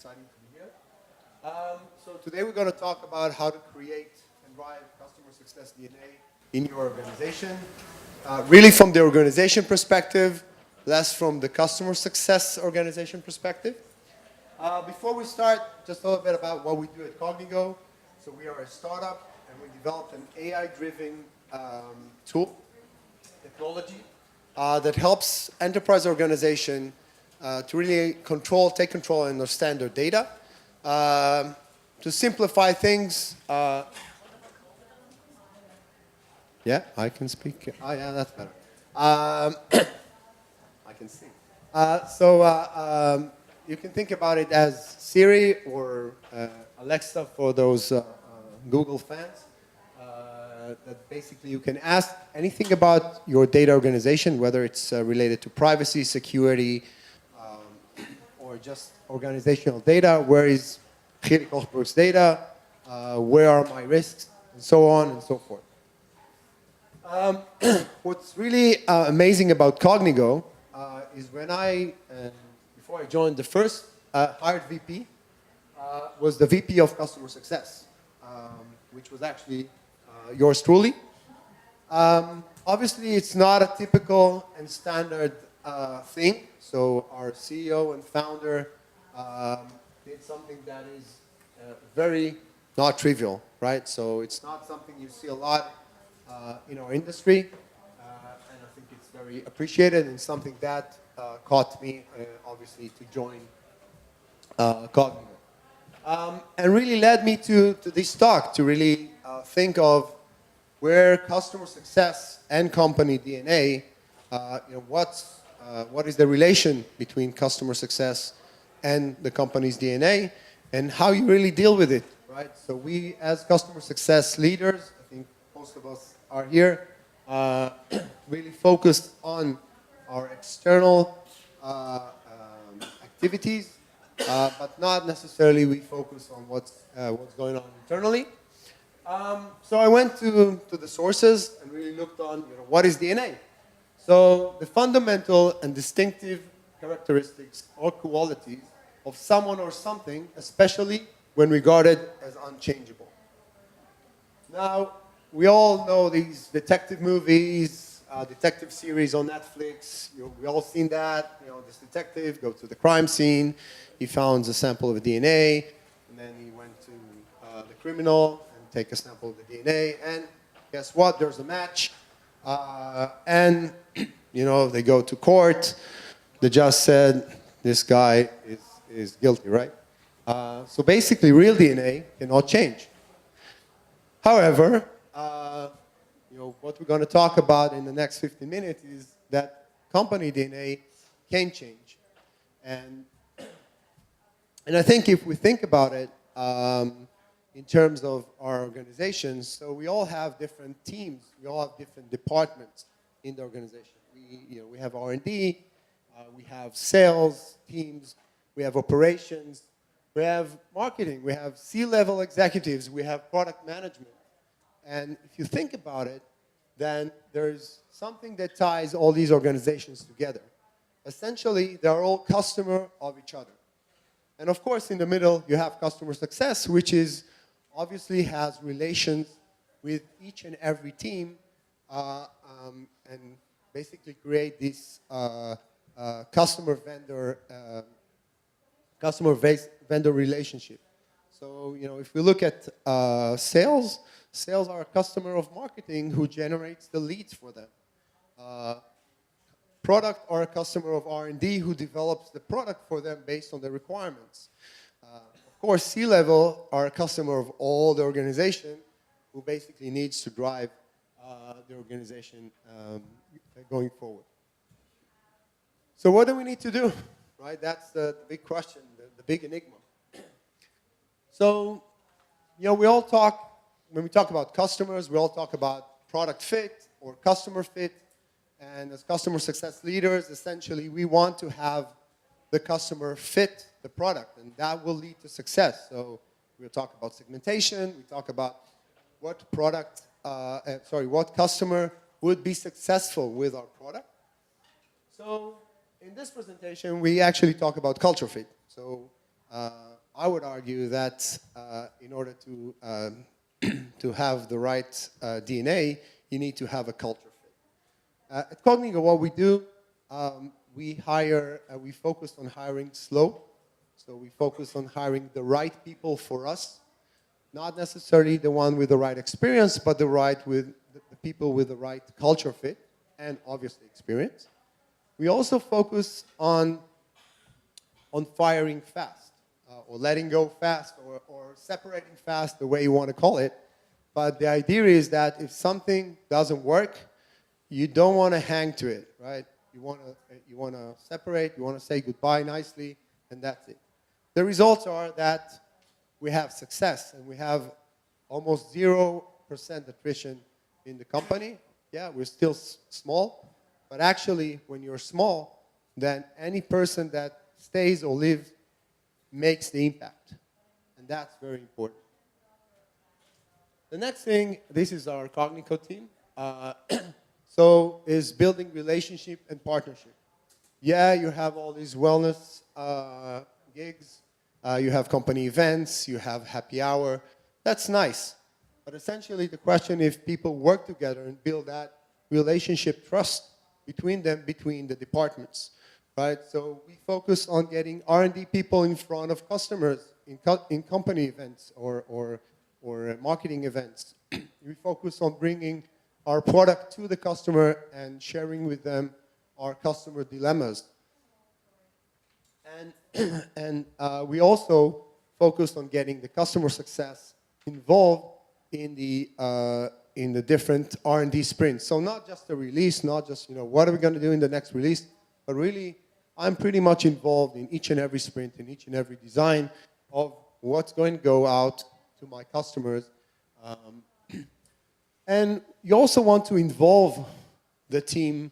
exciting to be here. So today we're going to talk about how to create and drive customer success DNA in your organization. Really from the organization perspective, less from the customer success organization perspective. Before we start, just a little bit about what we do at Cognigo. So we are a startup and we developed an AI-driven tool, technology, that helps enterprise organization to really take control and understand their data. To simplify things, yeah, I can speak. Oh, yeah, that's better. I can see. You can think about it as Siri or Alexa for those Google fans. That basically you can ask anything about your data organization, whether it's related to privacy, security, or just organizational data. Where is Chilik Hochberg's data? Where are my risks? And so on and so forth. What's really amazing about Cognigo is when before I joined, the first hired VP was the VP of Customer Success, which was actually yours truly. Obviously, it's not a typical and standard thing. So our CEO and founder did something that is very not trivial, right? So it's not something you see a lot in our industry, and I think it's very appreciated and something that caught me, obviously, to join Cognigo. And really led me to this talk, to really think of where customer success and company DNA, what is the relation between customer success and the company's DNA, and how you really deal with it, right? So we, as customer success leaders, I think most of us are here, really focused on our external activities, but not necessarily we focus on what's going on internally. So I went to the sources and really looked on, what is DNA? So the fundamental and distinctive characteristics or qualities of someone or something, especially when regarded as unchangeable. Now, we all know these detective movies, detective series on Netflix. We all seen that. This detective goes to the crime scene. He found a sample of DNA, and then he went to the criminal and take a sample of the DNA. And guess what? There's a match. And they go to court. The judge said this guy is guilty, right? So basically, real DNA cannot change. However, what we're going to talk about in the next 15 minutes is that company DNA can change. And I think if we think about it in terms of our organizations, so we all have different teams, we all have different departments in the organization. We have R&D, we have sales teams, we have operations, we have marketing, we have C-level executives, we have product management. And if you think about it, then there's something that ties all these organizations together. Essentially, they're all customer of each other. And of course, in the middle, you have customer success, which obviously has relations with each and every team, and basically create this customer-vendor relationship. So, if we look at sales are a customer of marketing who generates the leads for them. Product are a customer of R&D who develops the product for them based on the requirements. Of course, C-level are a customer of all the organization who basically needs to drive the organization going forward. So what do we need to do? Right? That's the big question, the big enigma. So, when we talk about customers, we all talk about product fit or customer fit. And as customer success leaders, essentially, we want to have the customer fit the product, and that will lead to success. So we'll talk about segmentation. We talk about what customer would be successful with our product. So in this presentation, we actually talk about culture fit. So I would argue that in order to to have the right DNA, you need to have a culture fit. At Cognigo, what we do, we focus on hiring slow. So we focus on hiring the right people for us, not necessarily the one with the right experience, but the people with the right culture fit and obviously experience. We also focus on firing fast, or letting go fast, or separating fast, the way you want to call it. But the idea is that if something doesn't work, you don't want to hang to it, right? You want to separate, you want to say goodbye nicely, and that's it. The results are that we have success, and we have almost 0% attrition in the company. Yeah, we're still small, but actually, when you're small, then any person that stays or lives makes the impact, and that's very important. The next thing, this is our Cognico team. So is building relationship and partnership. Yeah, you have all these wellness gigs, you have company events, you have happy hour. That's nice. But essentially the question is if people work together and build that relationship trust between them, between the departments, right? So we focus on getting R&D people in front of customers in company events or marketing events. We focus on bringing our product to the customer and sharing with them our customer dilemmas. And we also focus on getting the customer success involved in the different R&D sprints. So not just the release, not just what are we going to do in the next release, but really I'm pretty much involved in each and every sprint, in each and every design of what's going to go out to my customers. And you also want to involve the team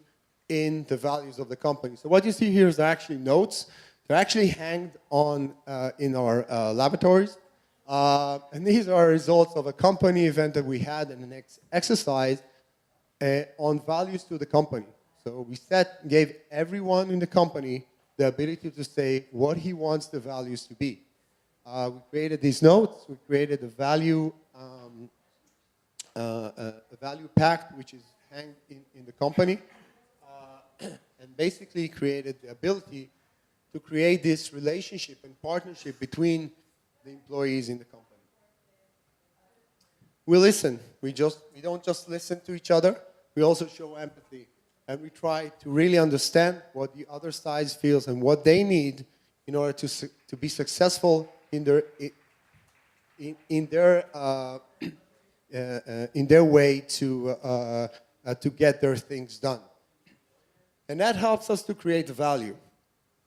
in the values of the company. So what you see here is actually notes. They're actually hanged on in our laboratories. And these are results of a company event that we had in an exercise on values to the company. So we gave everyone in the company the ability to say what he wants the values to be. We created these notes. We created a value pact, which is hanged in the company, and basically created the ability to create this relationship and partnership between the employees in the company. We listen. We don't just listen to each other. We also show empathy, and we try to really understand what the other side feels and what they need in order to be successful in their way to get their things done. And that helps us to create value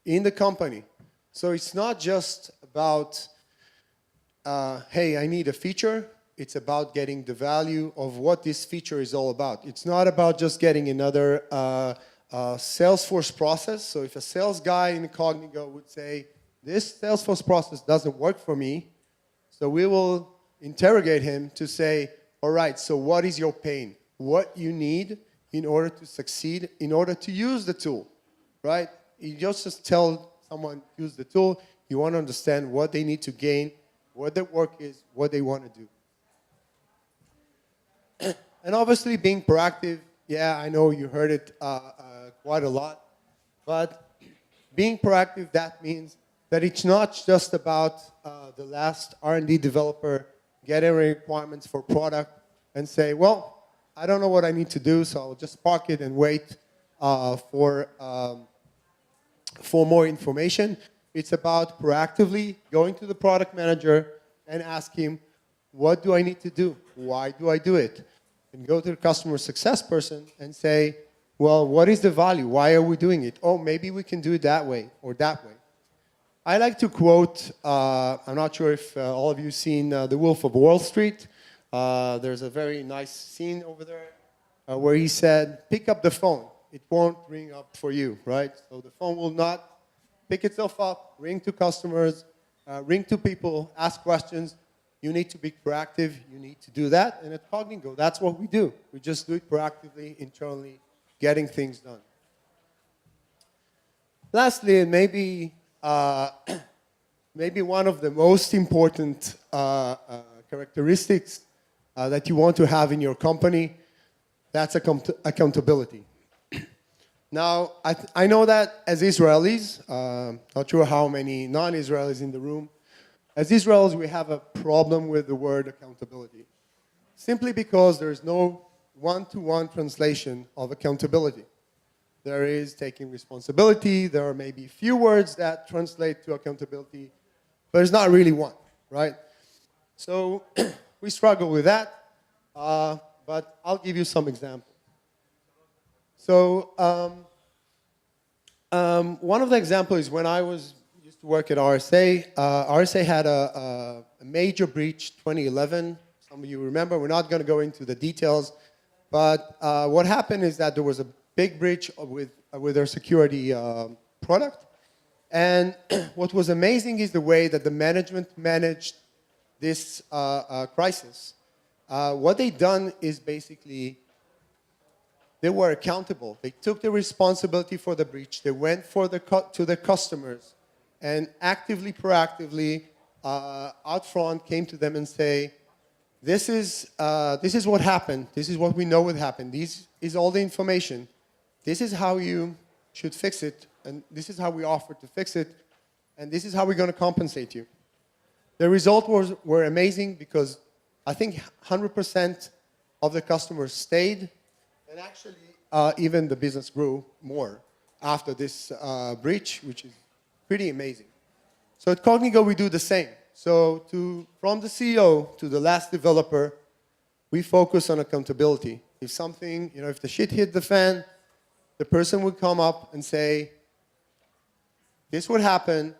in the company. So it's not just about, hey, I need a feature. It's about getting the value of what this feature is all about. It's not about just getting another Salesforce process. So if a sales guy in Cognigo would say, this Salesforce process doesn't work for me, so we will interrogate him to say, all right, so what is your pain? What you need in order to succeed, in order to use the tool, right? You just tell someone use the tool. You want to understand what they need to gain, what their work is, what they want to do. And obviously being proactive, yeah, I know you heard it quite a lot, but being proactive, that means that it's not just about the last R&D developer getting requirements for product and say, well, I don't know what I need to do, so I'll just park it and wait for more information. It's about proactively going to the product manager and ask him, what do I need to do? Why do I do it? And go to the customer success person and say, well, what is the value? Why are we doing it? Oh, maybe we can do it that way or that way. I like to quote, I'm not sure if all of you have seen The Wolf of Wall Street. There's a very nice scene over there where he said, pick up the phone. It won't ring up for you, right? So the phone will not pick itself up, ring to customers, ring to people, ask questions. You need to be proactive. You need to do that. And at Cognigo, that's what we do. We just do it proactively, internally, getting things done. Lastly, and maybe maybe one of the most important characteristics that you want to have in your company, that's accountability. Now, I know that as Israelis, not sure how many non-Israelis in the room, as Israelis, we have a problem with the word accountability, simply because there is no one-to-one translation of accountability. There is taking responsibility, there are maybe few words that translate to accountability, but there's not really one, right? So we struggle with that, but I'll give you some examples. So one of the examples is when I used to work at RSA. RSA had a major breach 2011. Some of you remember. We're not going to go into the details, but what happened is that there was a big breach with their security product. And what was amazing is the way that the management managed this crisis. What they done is basically they were accountable. They took the responsibility for the breach. They went to the customers and actively, proactively, out front, came to them and say, this is what happened. This is what we know would happen. This is all the information. This is how you should fix it. And this is how we offer to fix it. And this is how we're going to compensate you. The result were amazing because I think 100% of the customers stayed. And actually, even the business grew more after this breach, which is pretty amazing. So at Cognigo, we do the same. So from the CEO to the last developer, we focus on accountability. If something, if the shit hit the fan, the person would come up and say, this would happen,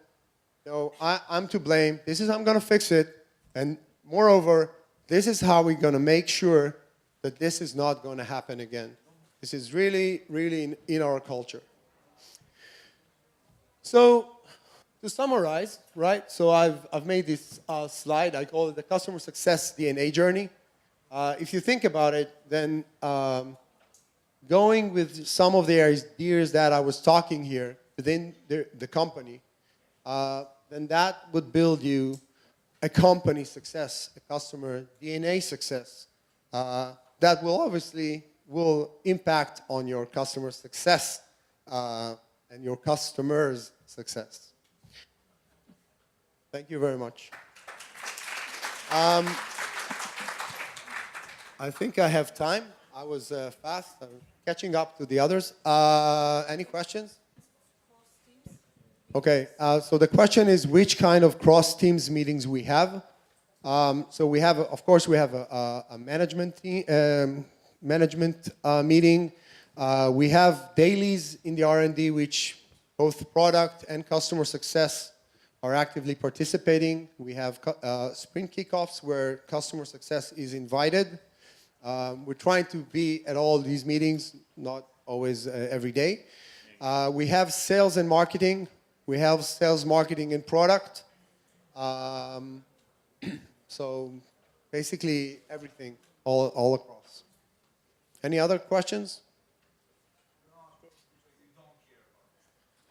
I'm to blame, this is how I'm going to fix it, and moreover, this is how we're going to make sure that this is not going to happen again. This is really, really in our culture. So, to summarize, right? So I've made this slide. I call it the customer success DNA journey. If you think about it, then going with some of the ideas that I was talking here within the company, then that would build you a company success, a customer DNA success. That will obviously impact on your customer success and your customers' success. Thank you very much. I think I have time. I was fast. I'm catching up to the others. Any questions? Okay, so the question is which kind of cross-teams meetings we have. So we have, of course, we have a management meeting. We have dailies in the R&D, which both product and customer success are actively participating. We have sprint kickoffs where customer success is invited. We're trying to be at all these meetings, not always every day. We have sales and marketing. We have sales, marketing, and product. So basically everything all across. Any other questions?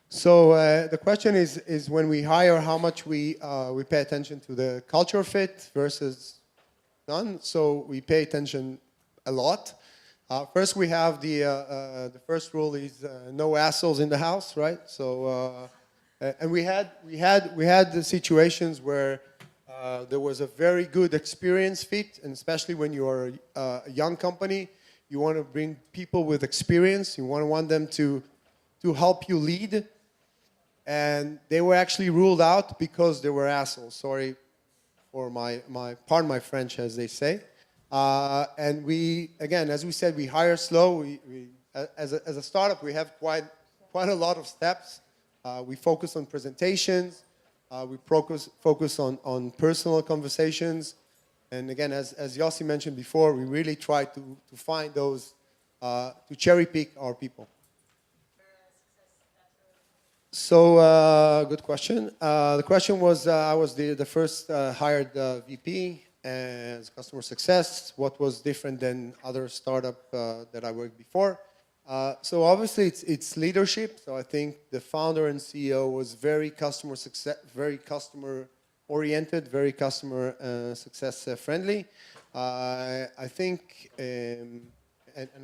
So the question is when we hire, how much we pay attention to the culture fit versus none. So we pay attention a lot. First, we have the first rule is no assholes in the house, right? So and we had the situations where there was a very good experience fit, and especially when you are a young company, you want to bring people with experience. You want them to help you lead. And they were actually ruled out because they were assholes. Sorry for pardon my French, as they say. And we, again, as we said, we hire slow. As a startup, we have quite a lot of steps. We focus on presentations. We focus on personal conversations. And again, as Yossi mentioned before, we really try to find those, to cherry pick our people. So, good question. The question was, I was the first hired VP as customer success. What was different than other startup that I worked before? So obviously it's leadership. So I think the founder and CEO was very customer success, very customer oriented, very customer success friendly. I think, and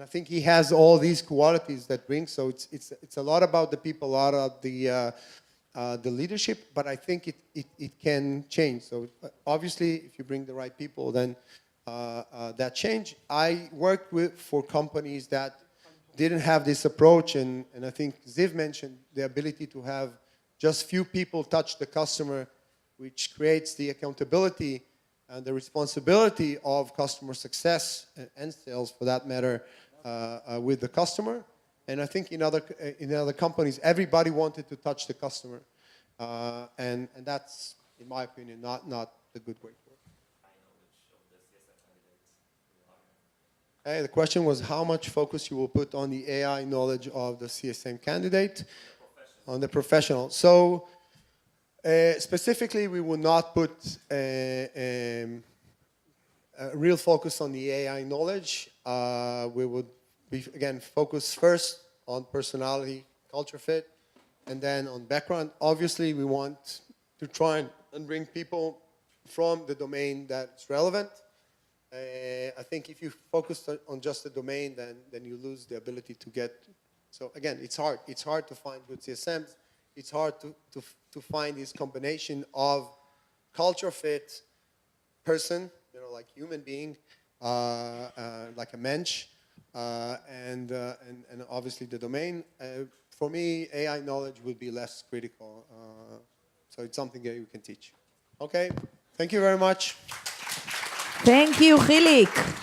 I think he has all these qualities that bring. So it's a lot about the people, a lot of the leadership. But I think it can change. So obviously, if you bring the right people, then that change. I worked for companies that didn't have this approach, and I think Ziv mentioned the ability to have just few people touch the customer, which creates the accountability and the responsibility of customer success and sales, for that matter, with the customer. And I think in other companies, everybody wanted to touch the customer, and that's, in my opinion, not the good way forward. The question was how much focus you will put on the AI knowledge of the CSM candidate, on the professional. So specifically, we will not put a real focus on the AI knowledge. We would be, again, focus first on personality, culture fit, and then on background. Obviously, we want to try and bring people from the domain that's relevant. I think if you focus on just the domain, then you lose the ability to get. So again, it's hard. It's hard to find good CSMs. It's hard to find this combination of culture fit, person, like human being, like a mensch, and obviously the domain. For me, AI knowledge would be less critical. So it's something that you can teach. Okay, thank you very much. Thank you, Chilik.